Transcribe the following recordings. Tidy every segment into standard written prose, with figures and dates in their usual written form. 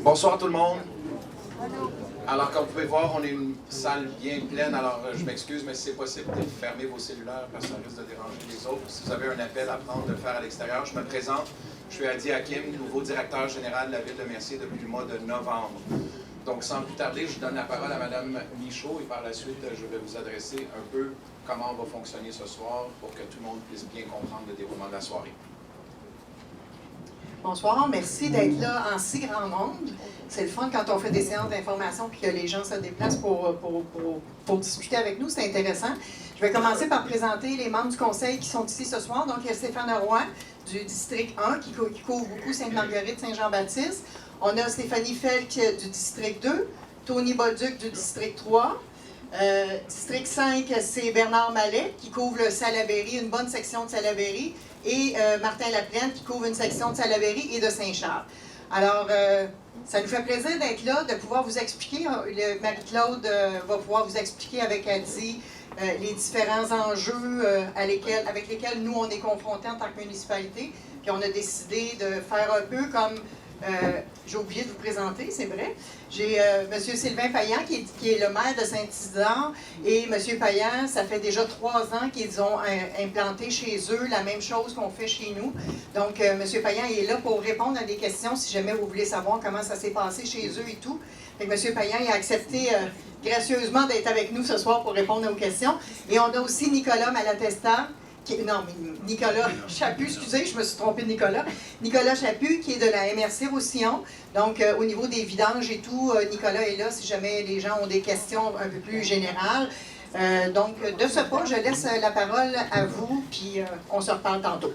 Bonsoir tout le monde. Alors, comme vous pouvez voir, on est une salle bien pleine. Alors, je m'excuse, mais si c'est possible de fermer vos cellulaires parce que ça risque de déranger les autres. Si vous avez un appel à prendre, de le faire à l'extérieur. Je me présente. Je suis Adi Hakim, nouveau directeur général de la Ville de Mercier depuis le mois de novembre. Donc, sans plus tarder, je donne la parole à Mme Michaud et par la suite, je vais vous adresser un peu comment on va fonctionner ce soir pour que tout le monde puisse bien comprendre le déroulement de la soirée. Bonsoir, merci d'être là en si grand nombre. C'est le fun quand on fait des séances d'information et que les gens se déplacent pour discuter avec nous, c'est intéressant. Je vais commencer par présenter les membres du conseil qui sont ici ce soir. Donc, il y a Stéphane Roy du district 1 qui couvre beaucoup Sainte-Marguerite, Saint-Jean-Baptiste. On a Stéphanie Felk du district 2, Tony Bolduc du district 3. District 5, c'est Bernard Mallet qui couvre le Salaberry, une bonne section de Salaberry, et Martin Laplaine qui couvre une section de Salaberry et de Saint-Charles. Alors, ça nous fait plaisir d'être là, de pouvoir vous expliquer. Marie-Claude va pouvoir vous expliquer avec Adi les différents enjeux avec lesquels nous, on est confrontés en tant que municipalité. Puis on a décidé de faire un peu comme... j'ai oublié de vous présenter, c'est vrai. J'ai M. Sylvain Payan, qui est le maire de Saint-Isidore. Et M. Payan, ça fait déjà 3 ans qu'ils ont implanté chez eux la même chose qu'on fait chez nous. Donc, M. Payan est là pour répondre à des questions si jamais vous voulez savoir comment ça s'est passé chez eux et tout. Fait que M. Payan il a accepté gracieusement d'être avec nous ce soir pour répondre aux questions. Et on a aussi Nicolas Malatesta. Nicolas Chaput, excusez, je me suis trompée de Nicolas. Nicolas Chaput, qui est de la MRC Roussillon. Donc, au niveau des vidanges et tout, Nicolas est là si jamais les gens ont des questions un peu plus générales. Donc, de ce pas, je laisse la parole à vous, puis on se reparle tantôt.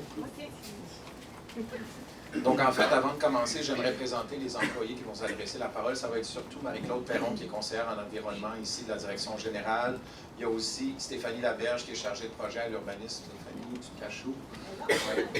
Donc, en fait, avant de commencer, j'aimerais présenter les employés qui vont s'adresser la parole. Ça va être surtout Marie-Claude Perron, qui est conseillère en environnement ici de la direction générale. Il y a aussi Stéphanie Laberge, qui est chargée de projet à l'urbanisme. Stéphanie, tu te caches où? Ouais,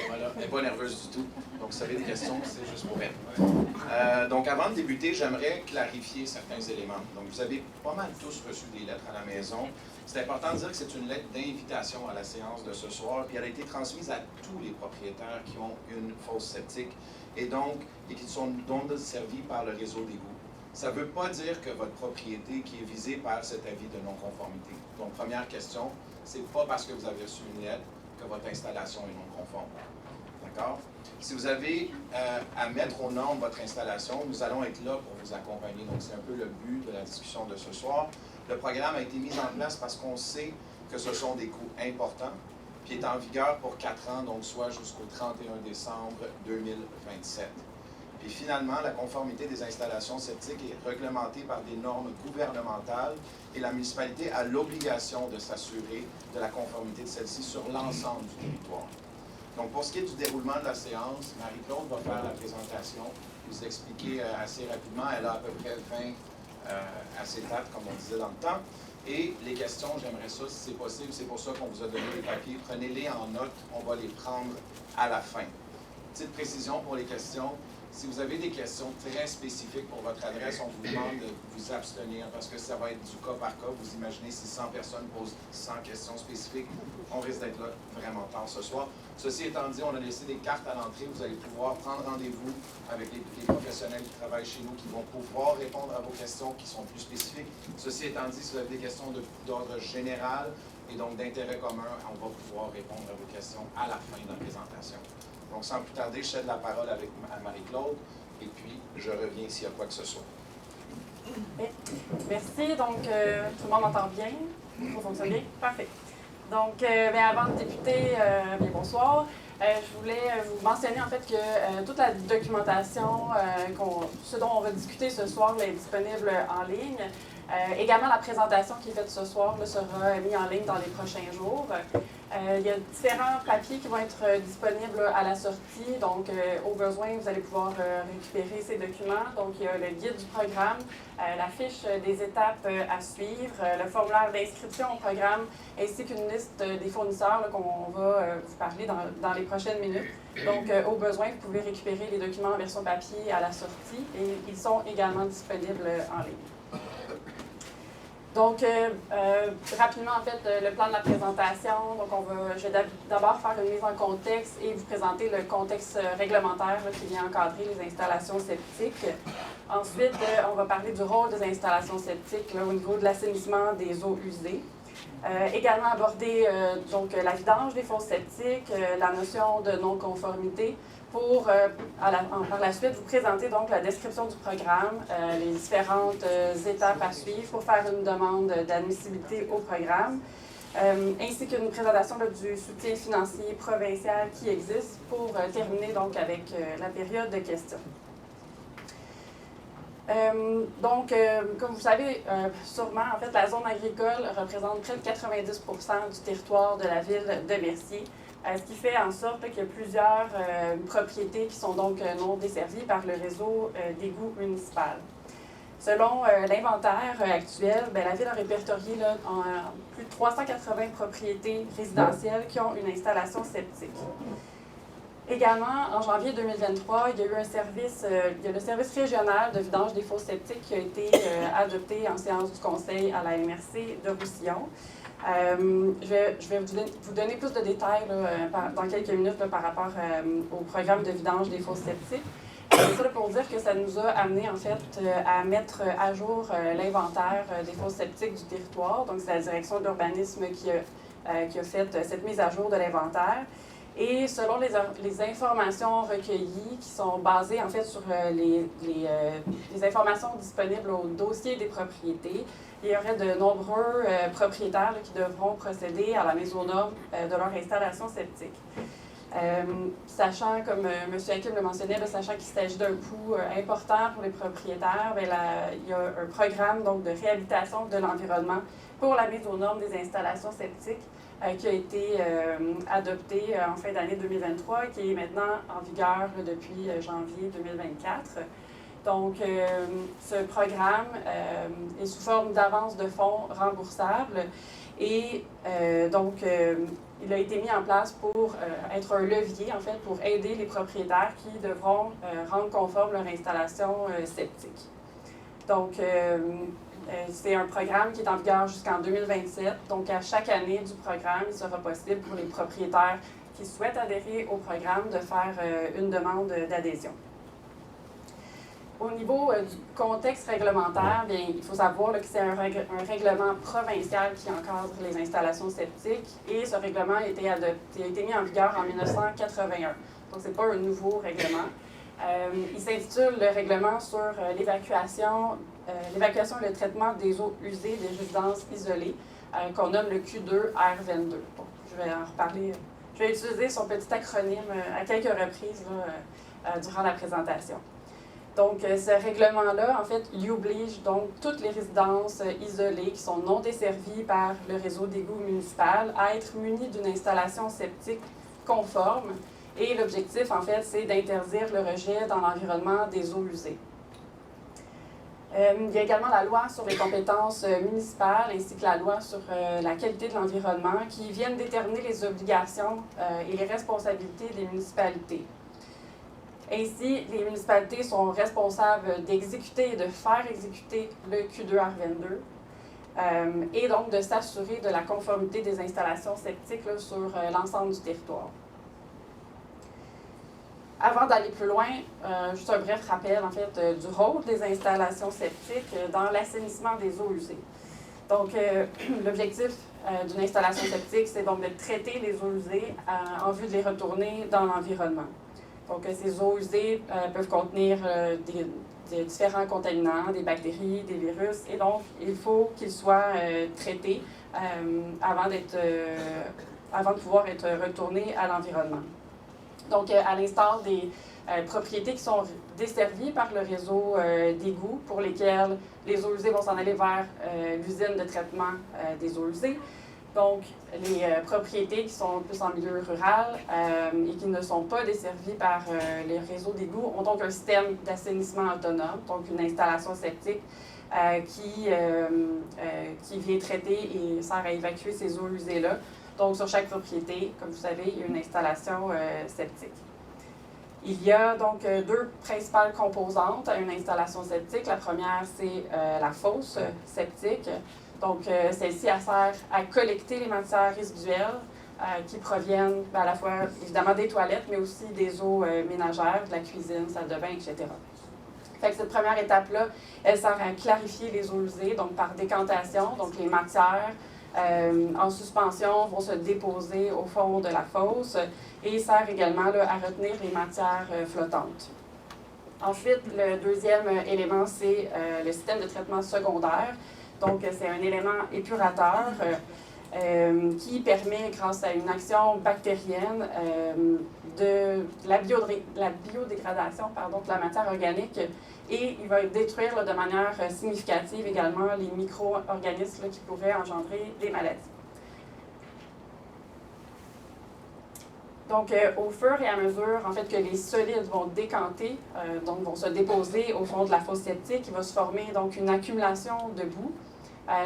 voilà. Elle n'est pas nerveuse du tout. Donc, si vous avez des questions, c'est juste pour elle. Donc, avant de débuter, j'aimerais clarifier certains éléments. Donc, vous avez pas mal tous reçu des lettres à la maison. C'est important de dire que c'est une lettre d'invitation à la séance de ce soir, puis elle a été transmise à tous les propriétaires qui ont une fosse septique et qui sont donc servis par le réseau d'égouts. Ça ne veut pas dire que votre propriété qui est visée par cet avis de non-conformité. Donc, première question, c'est pas parce que vous avez reçu une lettre que votre installation est non conforme. D'accord? Si vous avez à mettre aux normes votre installation, nous allons être là pour vous accompagner. Donc, c'est un peu le but de la discussion de ce soir. Le programme a été mis en place parce qu'on sait que ce sont des coûts importants, puis est en vigueur pour 4 ans, donc soit jusqu'au 31 décembre 2027. Puis finalement, la conformité des installations septiques est réglementée par des normes gouvernementales et la municipalité a l'obligation de s'assurer de la conformité de celle-ci sur l'ensemble du territoire. Donc, pour ce qui est du déroulement de la séance, Marie-Claude va faire la présentation, vous expliquer assez rapidement. Elle a à peu près 20 acétates, comme on disait dans le temps. Et les questions, j'aimerais ça, si c'est possible, c'est pour ça qu'on vous a donné les papiers. Prenez-les en note, on va les prendre à la fin. Petite précision pour les questions. Si vous avez des questions très spécifiques pour votre adresse, on vous demande de vous abstenir parce que ça va être du cas par cas. Vous imaginez si 100 personnes posent 100 questions spécifiques, on risque d'être là vraiment tard ce soir. Ceci étant dit, on a laissé des cartes à l'entrée. Vous allez pouvoir prendre rendez-vous avec les professionnels qui travaillent chez nous qui vont pouvoir répondre à vos questions qui sont plus spécifiques. Ceci étant dit, si vous avez des questions d'ordre général et donc d'intérêt commun, on va pouvoir répondre à vos questions à la fin de la présentation. Donc, sans plus tarder, je cède la parole à Marie-Claude et puis je reviens s'il y a quoi que ce soit. Merci. Donc, tout le monde m'entend bien? Ça fonctionne bien? Parfait. Donc, avant de débuter, bien bonsoir. Je voulais vous mentionner en fait que toute la documentation, ce dont on va discuter ce soir, est disponible en ligne. Également, la présentation qui est faite ce soir sera mise en ligne dans les prochains jours. Il y a différents papiers qui vont être disponibles à la sortie. Donc, au besoin, vous allez pouvoir récupérer ces documents. Donc, il y a le guide du programme, la fiche des étapes à suivre, le formulaire d'inscription au programme, ainsi qu'une liste des fournisseurs qu'on va vous parler dans les prochaines minutes. Donc, au besoin, vous pouvez récupérer les documents en version papier à la sortie et ils sont également disponibles en ligne. Donc, rapidement, en fait, le plan de la présentation. Donc, je vais d'abord faire une mise en contexte et vous présenter le contexte réglementaire là, qui vient encadrer les installations septiques. Ensuite, on va parler du rôle des installations septiques là, au niveau de l'assainissement des eaux usées. Également aborder donc, la vidange des fosses septiques, la notion de non-conformité, pour par la suite vous présenter donc la description du programme, les différentes étapes à suivre pour faire une demande d'admissibilité au programme, ainsi qu'une présentation là, du soutien financier provincial qui existe pour terminer donc avec la période de questions. Comme vous savez sûrement, en fait, la zone agricole représente près de 90 du territoire de la ville de Mercier, ce qui fait en sorte qu'il y a plusieurs propriétés qui sont donc non desservies par le réseau d'égouts municipal. Selon l'inventaire actuel, la ville a répertorié là, plus de 380 propriétés résidentielles qui ont une installation septique. Également, en janvier 2023, il y a eu le service régional de vidange des fosses septiques qui a été adopté en séance du conseil à la MRC de Roussillon. Je vais vous donner plus de détails là, dans quelques minutes là, par rapport au programme de vidange des fosses septiques. C'est ça pour dire que ça nous a amené en fait à mettre à jour l'inventaire des fosses septiques du territoire. Donc, c'est la direction de l'urbanisme qui a fait cette mise à jour de l'inventaire. Et selon les informations recueillies, qui sont basées en fait sur les informations disponibles au dossier des propriétés, il y aurait de nombreux propriétaires là, qui devront procéder à la mise aux normes de leur installation septique. Sachant, comme M. Hakim le mentionnait, là, sachant qu'il s'agit d'un coût important pour les propriétaires, il y a un programme donc, de réhabilitation de l'environnement pour la mise aux normes des installations septiques qui a été adopté en fin d'année 2023 et qui est maintenant en vigueur là, depuis janvier 2024. Donc, ce programme est sous forme d'avance de fonds remboursables et il a été mis en place pour être un levier, en fait, pour aider les propriétaires qui devront rendre conforme leur installation septique. Donc, c'est un programme qui est en vigueur jusqu'en 2027. Donc, à chaque année du programme, il sera possible pour les propriétaires qui souhaitent adhérer au programme de faire une demande d'adhésion. Au niveau du contexte réglementaire, bien, il faut savoir là, que c'est un règlement provincial qui encadre les installations septiques et ce règlement a été mis en vigueur en 1981. Donc, ce n'est pas un nouveau règlement. Il s'intitule le règlement sur l'évacuation et le traitement des eaux usées des résidences isolées, qu'on nomme le Q2 R22. Bon, je vais en reparler. Je vais utiliser son petit acronyme à quelques reprises là, durant la présentation. Donc, ce règlement-là, en fait, il oblige donc toutes les résidences isolées qui sont non desservies par le réseau d'égouts municipal à être munies d'une installation septique conforme. Et l'objectif, en fait, c'est d'interdire le rejet dans l'environnement des eaux usées. Il y a également la loi sur les compétences municipales ainsi que la loi sur la qualité de l'environnement qui viennent déterminer les obligations et les responsabilités des municipalités. Ainsi, les municipalités sont responsables d'exécuter et de faire exécuter le Q2R22 et donc de s'assurer de la conformité des installations septiques là, sur l'ensemble du territoire. Avant d'aller plus loin, juste un bref rappel en fait, du rôle des installations septiques dans l'assainissement des eaux usées. Donc, l'objectif d'une installation septique, c'est donc de traiter les eaux usées en vue de les retourner dans l'environnement. Donc, ces eaux usées peuvent contenir des différents contaminants, des bactéries, des virus, et donc il faut qu'ils soient traités avant de pouvoir être retournés à l'environnement. Donc, à l'instar des propriétés qui sont desservies par le réseau d'égouts pour lesquelles les eaux usées vont s'en aller vers l'usine de traitement des eaux usées. Donc, les propriétés qui sont plus en milieu rural et qui ne sont pas desservies par les réseaux d'égouts ont donc un système d'assainissement autonome, donc une installation septique qui vient traiter et sert à évacuer ces eaux usées-là. Donc, sur chaque propriété, comme vous savez, il y a une installation septique. Il y a donc deux principales composantes à une installation septique. La première, c'est la fosse septique. Donc, celle-ci, elle sert à collecter les matières résiduelles qui proviennent à la fois, évidemment, des toilettes, mais aussi des eaux ménagères, de la cuisine, salle de bain, etc. Fait que cette première étape-là, elle sert à clarifier les eaux usées, donc par décantation, donc les matières en suspension vont se déposer au fond de la fosse et sert également là, à retenir les matières flottantes. Ensuite, le deuxième élément, c'est le système de traitement secondaire. Donc, c'est un élément épurateur qui permet, grâce à une action bactérienne, de la biodégradation de la matière organique, et il va détruire là, de manière significative également les micro-organismes qui pourraient engendrer des maladies. Donc, au fur et à mesure en fait, que les solides vont décanter, donc vont se déposer au fond de la fosse septique, il va se former donc une accumulation de boue.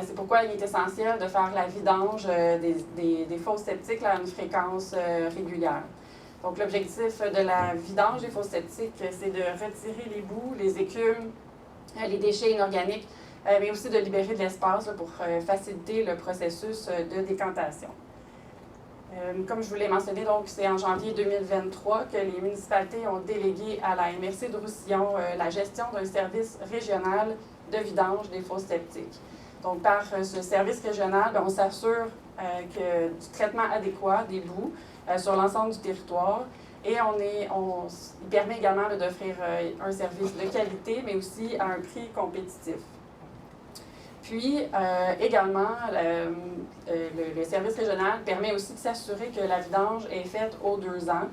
C'est pourquoi il est essentiel de faire la vidange des fosses septiques là, à une fréquence régulière. Donc, l'objectif de la vidange des fosses septiques, c'est de retirer les boues, les écumes, les déchets inorganiques, mais aussi de libérer de l'espace là, pour faciliter le processus de décantation. Comme je vous l'ai mentionné, donc c'est en janvier 2023 que les municipalités ont délégué à la MRC de Roussillon la gestion d'un service régional de vidange des fosses septiques. Donc, par ce service régional, on s'assure du traitement adéquat des boues sur l'ensemble du territoire et il permet également d'offrir un service de qualité, mais aussi à un prix compétitif. Puis, également, le service régional permet aussi de s'assurer que la vidange est faite aux 2 ans,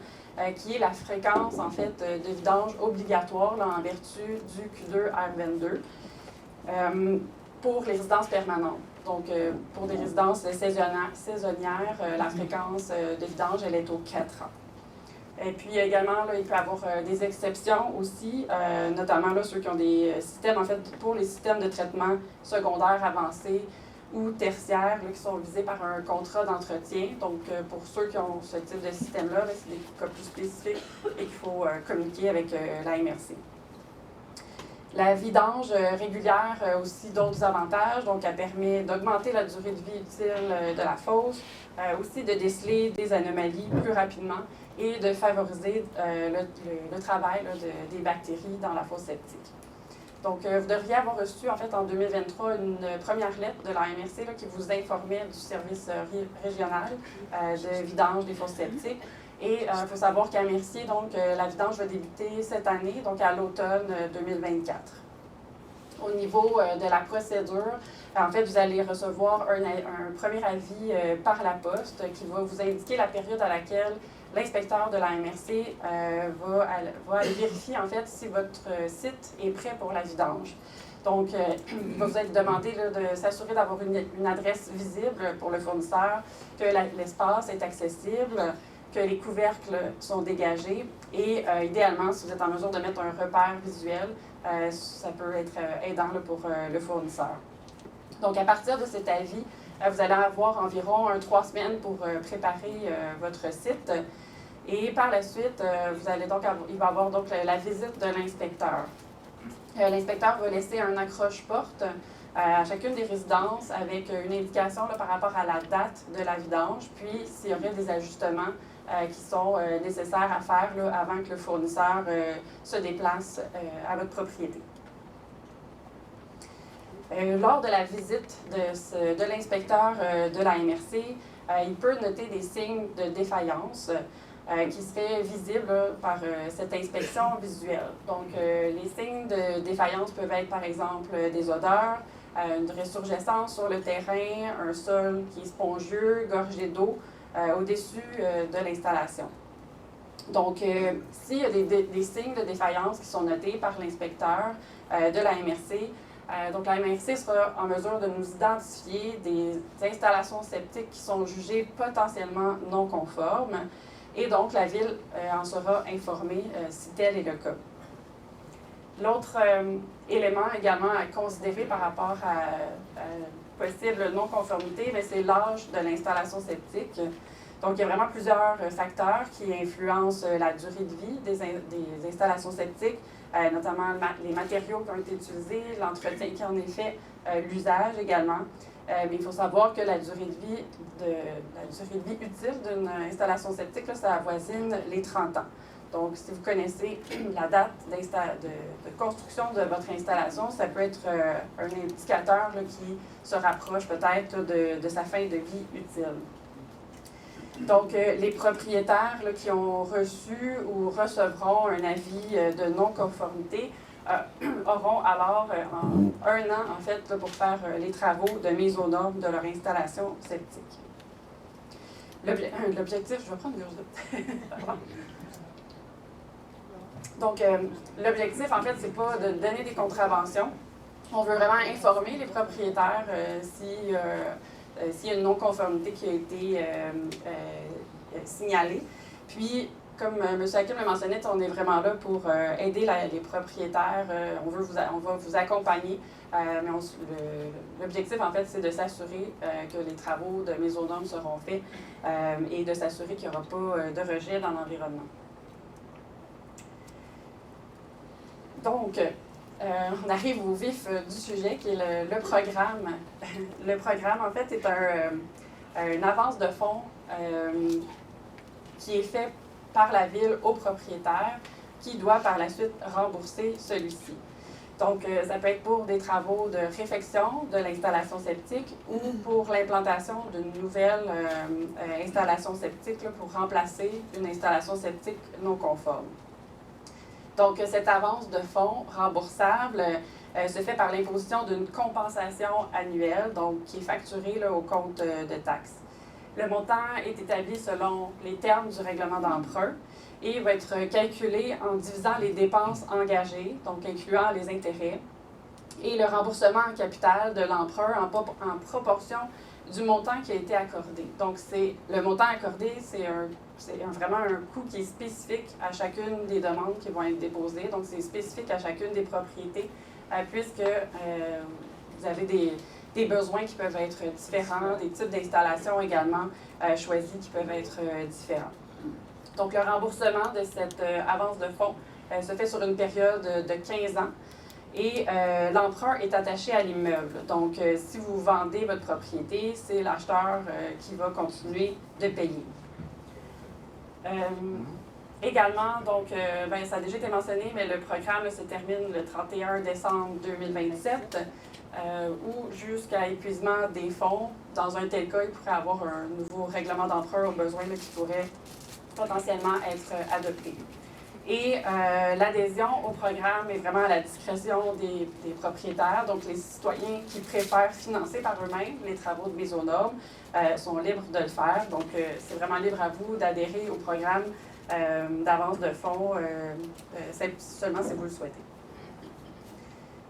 qui est la fréquence, en fait, de vidange obligatoire là, en vertu du Q2 R22 pour les résidences permanentes. Donc, pour des résidences saisonnières, la fréquence de vidange, elle est aux 4 ans. Et puis également, là, il peut y avoir des exceptions aussi, notamment là, ceux qui ont des systèmes, en fait, pour les systèmes de traitement secondaire avancés ou tertiaires, là, qui sont visés par un contrat d'entretien. Donc, pour ceux qui ont ce type de système-là, c'est des cas plus spécifiques et qu'il faut communiquer avec la MRC. La vidange régulière a aussi d'autres avantages, donc elle permet d'augmenter la durée de vie utile de la fosse, aussi de déceler des anomalies plus rapidement et de favoriser le travail là, des bactéries dans la fosse septique. Donc, vous devriez avoir reçu, en fait, en 2023, une première lettre de la MRC là, qui vous informait du service régional de vidange des fosses septiques. Et il faut savoir qu'à Mercier, donc, la vidange va débuter cette année, donc à l'automne 2024. Au niveau de la procédure, en fait, vous allez recevoir un premier avis par la poste qui va vous indiquer la période à laquelle l'inspecteur de la MRC va aller vérifier, en fait, si votre site est prêt pour la vidange. Donc, il va vous être demandé là, de s'assurer d'avoir une adresse visible pour le fournisseur, que l'espace est accessible, que les couvercles sont dégagés et idéalement, si vous êtes en mesure de mettre un repère visuel, ça peut être aidant là, pour le fournisseur. Donc, à partir de cet avis, vous allez avoir environ 3 semaines pour préparer votre site. Et par la suite, il va y avoir donc la visite de l'inspecteur. L'inspecteur va laisser un accroche-porte à chacune des résidences avec une indication là, par rapport à la date de la vidange, puis s'il y aurait des ajustements qui sont nécessaires à faire là, avant que le fournisseur se déplace à votre propriété. Lors de la visite de l'inspecteur de la MRC, il peut noter des signes de défaillance qui seraient visibles là, par cette inspection visuelle. Donc, les signes de défaillance peuvent être, par exemple, des odeurs, une ressurgescence sur le terrain, un sol qui est spongieux, gorgé d'eau au-dessus de l'installation. Donc, s'il y a des signes de défaillance qui sont notés par l'inspecteur de la MRC, donc la MRC sera en mesure de nous identifier des installations septiques qui sont jugées potentiellement non conformes et donc la Ville en sera informée si tel est le cas. L'autre élément également à considérer par rapport à possible non-conformité, c'est l'âge de l'installation septique. Donc, il y a vraiment plusieurs facteurs qui influencent la durée de vie des installations septiques. notamment les matériaux qui ont été utilisés, l'entretien qui en est fait, l'usage également. Mais il faut savoir que la durée de vie utile d'une installation septique, là, ça avoisine les 30 ans. Donc, si vous connaissez la date de construction de votre installation, ça peut être un indicateur là, qui se rapproche peut-être de sa fin de vie utile. Donc, les propriétaires là, qui ont reçu ou recevront un avis de non-conformité auront alors un an, en fait, là, pour faire les travaux de mise aux normes de leur installation septique. L'objectif, je vais prendre une gorge d'eau. Donc, l'objectif, en fait, c'est pas de donner des contraventions. On veut vraiment informer les propriétaires s'il y a une non-conformité qui a été signalée. Puis, comme M. Hakim l'a mentionné, on est vraiment là pour aider les propriétaires. On va vous accompagner. Mais l'objectif, en fait, c'est de s'assurer que les travaux de mise aux normes seront faits et de s'assurer qu'il n'y aura pas de rejet dans l'environnement. Donc, on arrive au vif du sujet, qui est le programme. Le programme, en fait, est une avance de fonds qui est fait par la Ville au propriétaire, qui doit par la suite rembourser celui-ci. Donc, ça peut être pour des travaux de réfection de l'installation septique ou pour l'implantation d'une nouvelle installation septique là, pour remplacer une installation septique non conforme. Donc, cette avance de fonds remboursable se fait par l'imposition d'une compensation annuelle, donc qui est facturée là, au compte de taxes. Le montant est établi selon les termes du règlement d'emprunt et va être calculé en divisant les dépenses engagées, donc incluant les intérêts, et le remboursement en capital de l'emprunt en proportion du montant qui a été accordé. Donc, le montant accordé, c'est vraiment un coût qui est spécifique à chacune des demandes qui vont être déposées. Donc, c'est spécifique à chacune des propriétés, puisque vous avez des besoins qui peuvent être différents, des types d'installations également choisis qui peuvent être différents. Donc, le remboursement de cette avance de fonds se fait sur une période de 15 ans. Et l'emprunt est attaché à l'immeuble. Donc, si vous vendez votre propriété, c'est l'acheteur qui va continuer de payer. Également, donc, ça a déjà été mentionné, mais le programme se termine le 31 décembre 2027, ou jusqu'à épuisement des fonds. Dans un tel cas, il pourrait y avoir un nouveau règlement d'emprunt au besoin là, qui pourrait potentiellement être adopté. Et l'adhésion au programme est vraiment à la discrétion des propriétaires. Donc, les citoyens qui préfèrent financer par eux-mêmes les travaux de mise aux normes sont libres de le faire. Donc, c'est vraiment libre à vous d'adhérer au programme d'avance de fonds, seulement si vous le souhaitez.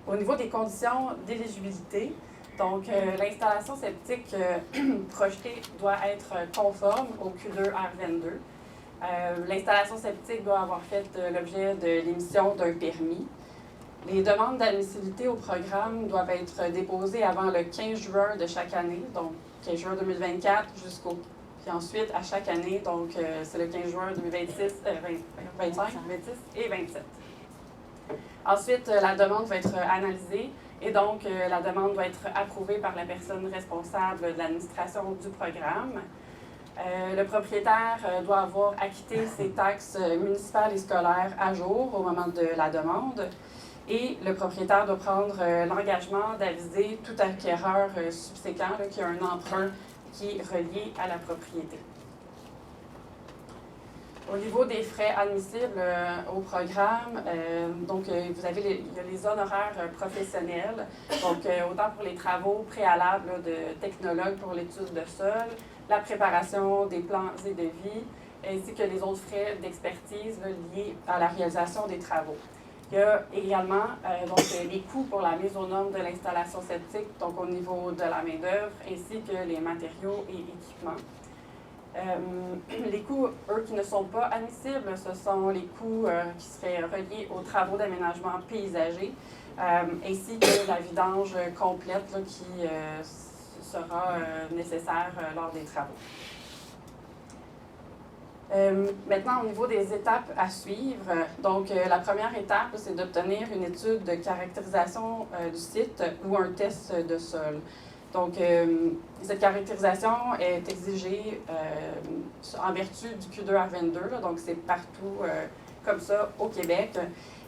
Au niveau des conditions d'éligibilité, donc l'installation septique projetée doit être conforme au Q2R22. L'installation septique doit avoir fait l'objet de l'émission d'un permis. Les demandes d'admissibilité au programme doivent être déposées avant le 15 juin de chaque année, donc 15 juin 2024 puis ensuite à chaque année, donc c'est le 15 juin 2026, 25, 26 et 27. Ensuite, la demande va être analysée et donc la demande doit être approuvée par la personne responsable de l'administration du programme. Le propriétaire doit avoir acquitté ses taxes municipales et scolaires à jour au moment de la demande et le propriétaire doit prendre l'engagement d'aviser tout acquéreur subséquent qui a un emprunt qui est relié à la propriété. Au niveau des frais admissibles au programme, donc vous avez il y a les honoraires professionnels, donc autant pour les travaux préalables là, de technologues pour l'étude de sol, la préparation des plans et devis, ainsi que les autres frais d'expertise liés à la réalisation des travaux. Il y a également donc, les coûts pour la mise aux normes de l'installation septique, donc au niveau de la main-d'œuvre, ainsi que les matériaux et équipements. Les coûts, eux, qui ne sont pas admissibles, ce sont les coûts qui seraient reliés aux travaux d'aménagement paysager, ainsi que la vidange complète là, qui sera nécessaire lors des travaux. Maintenant, au niveau des étapes à suivre, donc la première étape, c'est d'obtenir une étude de caractérisation du site ou un test de sol. Donc, cette caractérisation est exigée en vertu du Q2R22, là, donc c'est partout comme ça au Québec.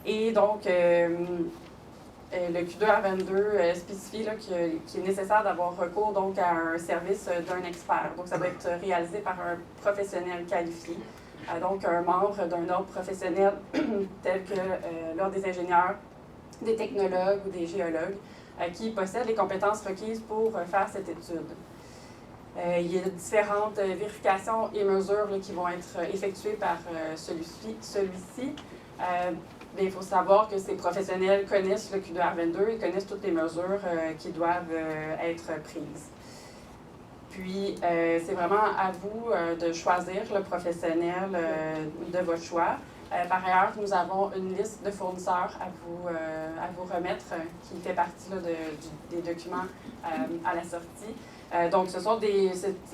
Et donc, le Q2R22 spécifie qu'il est nécessaire d'avoir recours donc, à un service d'un expert. Donc, ça doit être réalisé par un professionnel qualifié, donc un membre d'un ordre professionnel tel que l'ordre des ingénieurs, des technologues ou des géologues, qui possèdent les compétences requises pour faire cette étude. Il y a différentes vérifications et mesures là, qui vont être effectuées par celui-ci. Bien, il faut savoir que ces professionnels connaissent le Q2R22 et connaissent toutes les mesures qui doivent être prises. Puis, c'est vraiment à vous de choisir le professionnel de votre choix. Par ailleurs, nous avons une liste de fournisseurs à vous remettre qui fait partie là, des documents à la sortie. Donc, c'est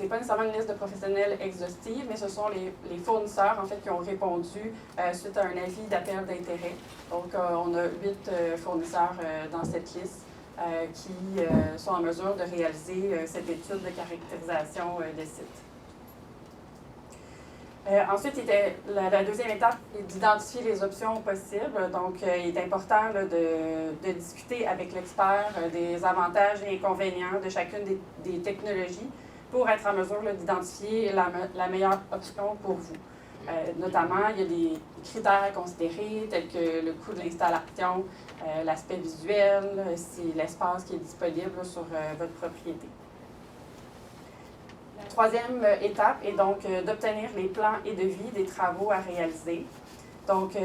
pas nécessairement une liste de professionnels exhaustive, mais ce sont les fournisseurs en fait qui ont répondu suite à un avis d'appel d'intérêt. Donc, on a 8 fournisseurs dans cette liste qui sont en mesure de réaliser cette étude de caractérisation des sites. Ensuite, la deuxième étape est d'identifier les options possibles. Donc, il est important là, de discuter avec l'expert des avantages et inconvénients de chacune des technologies pour être en mesure d'identifier la meilleure option pour vous. Notamment, il y a des critères à considérer, tels que le coût de l'installation, l'aspect visuel, si l'espace qui est disponible sur votre propriété. La troisième étape est donc d'obtenir les plans et devis des travaux à réaliser. Donc,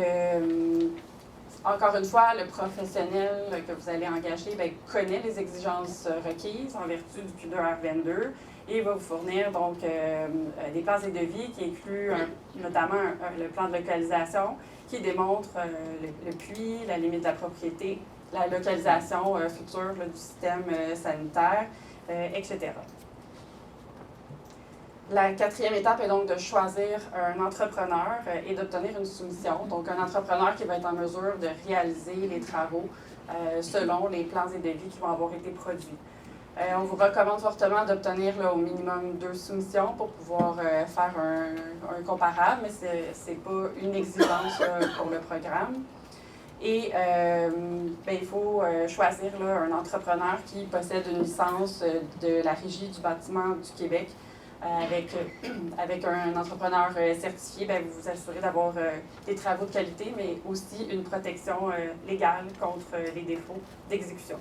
encore une fois, le professionnel que vous allez engager bien, connaît les exigences requises en vertu du Q2R22 et va vous fournir donc des plans et devis qui incluent notamment le plan de localisation qui démontre le puits, la limite de la propriété, la localisation future là, du système sanitaire, etc. La quatrième étape est donc de choisir un entrepreneur et d'obtenir une soumission. Donc, un entrepreneur qui va être en mesure de réaliser les travaux selon les plans et devis qui vont avoir été produits. On vous recommande fortement d'obtenir au minimum 2 soumissions pour pouvoir faire un comparable, mais ce n'est pas une exigence pour le programme. Et bien, il faut choisir là, un entrepreneur qui possède une licence de la Régie du bâtiment du Québec. Avec un entrepreneur certifié, bien, vous vous assurez d'avoir des travaux de qualité, mais aussi une protection légale contre les défauts d'exécution.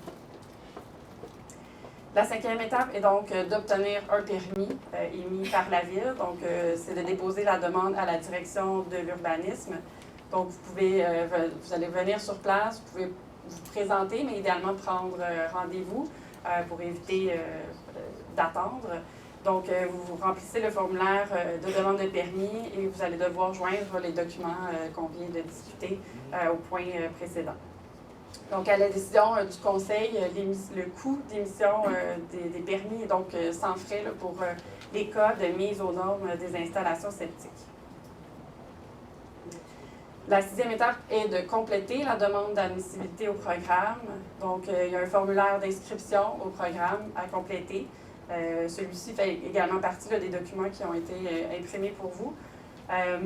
La cinquième étape est donc d'obtenir un permis émis par la Ville. Donc, c'est de déposer la demande à la direction de l'urbanisme. Donc, vous allez venir sur place, vous pouvez vous présenter, mais idéalement prendre rendez-vous pour éviter d'attendre. Donc, vous remplissez le formulaire de demande de permis et vous allez devoir joindre les documents qu'on vient de discuter au point précédent. Donc, à la décision du Conseil, le coût d'émission des permis est donc sans frais là, pour les cas de mise aux normes des installations septiques. La sixième étape est de compléter la demande d'admissibilité au programme. Donc, il y a un formulaire d'inscription au programme à compléter. Celui-ci fait également partie là, des documents qui ont été imprimés pour vous.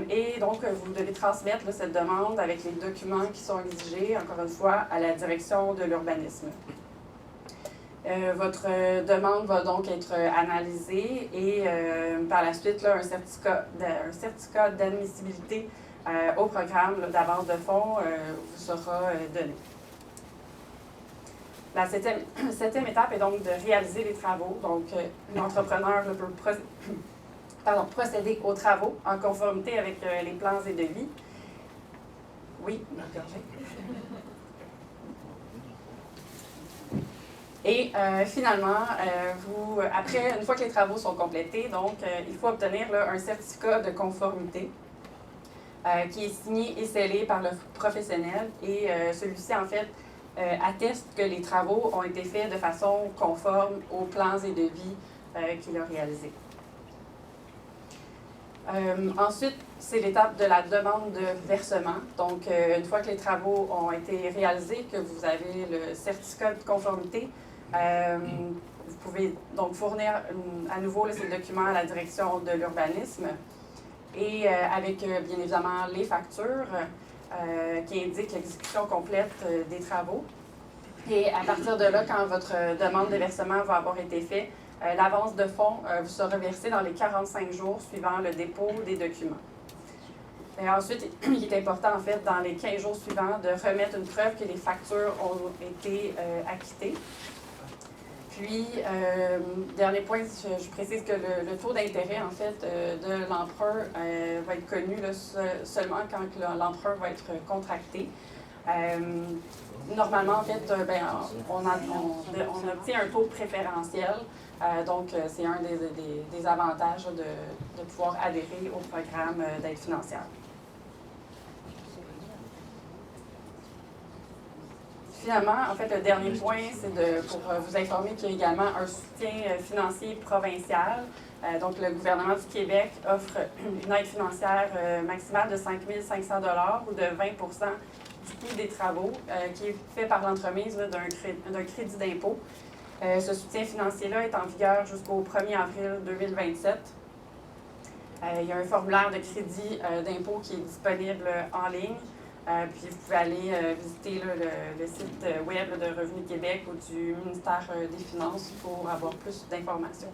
Et donc, vous devez transmettre là, cette demande avec les documents qui sont exigés, encore une fois, à la direction de l'urbanisme. Votre demande va donc être analysée et par la suite, là, un certificat d'admissibilité au programme d'avance de fonds vous sera donné. La septième étape est donc de réaliser les travaux. Donc, l'entrepreneur peut procéder aux travaux en conformité avec les plans et devis. Oui, et finalement, après, une fois que les travaux sont complétés, donc, il faut obtenir là, un certificat de conformité qui est signé et scellé par le professionnel. Et celui-ci, en fait, atteste que les travaux ont été faits de façon conforme aux plans et devis qu'il a réalisés. Ensuite, c'est l'étape de la demande de versement. Donc, une fois que les travaux ont été réalisés, que vous avez le certificat de conformité, vous pouvez donc fournir à nouveau ces documents à la direction de l'urbanisme et avec, bien évidemment, les factures qui indiquent l'exécution complète des travaux. Et à partir de là, quand votre demande de versement va avoir été faite, l'avance de fonds vous sera versée dans les 45 jours suivant le dépôt des documents. Et ensuite, il est important, en fait, dans les 15 jours suivants, de remettre une preuve que les factures ont été acquittées. Puis, dernier point, je précise que le taux d'intérêt, en fait, de l'emprunt va être connu là, seulement quand l'emprunt va être contracté. Normalement, en fait, on obtient un taux préférentiel. Donc, c'est un des avantages de pouvoir adhérer au programme d'aide financière. Finalement, en fait, le dernier point, c'est pour vous informer qu'il y a également un soutien financier provincial. Donc, le gouvernement du Québec offre une aide financière maximale de 5 500 $ ou de 20 du coût des travaux, qui est fait par l'entremise d'un crédit d'impôt. Ce soutien financier-là est en vigueur jusqu'au 1er avril 2027. Il y a un formulaire de crédit d'impôt qui est disponible en ligne. Puis vous pouvez aller visiter le site web de Revenu Québec ou du ministère des Finances pour avoir plus d'informations.